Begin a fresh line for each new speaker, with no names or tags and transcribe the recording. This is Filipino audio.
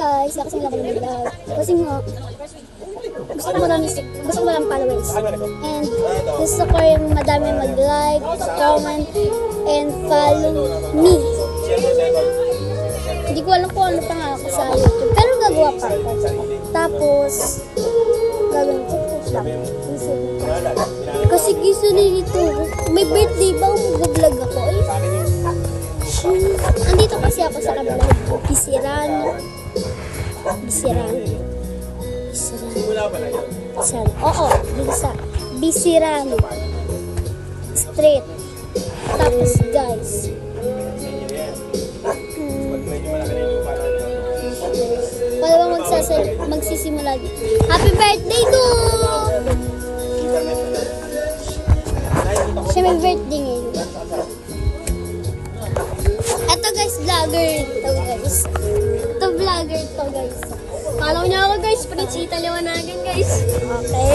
guys, nakasimula ko na mag-vlog. Kasi nga, gusto ko marami followers. And gusto ko yung madami mag-like, comment, and follow me. Hindi ko alam kung ano pa nga ako sa YouTube. Pero gagawa pa ako. Tapos, gagawin ko po lang. Kasi gusto nito, may birthday ba kung mag-vlog ako? Andito kasi ako sa kabilang Bisirano. Oo, Bisirano Street. Tapos guys, wala bang magsisimula dito. Happy birthday to! Siya may birthday ngayon. Ito guys, vlogger ito guys. Ito vlogger ito guys. Follow niyo ako guys, Prinsita Liwanagan guys. Okay.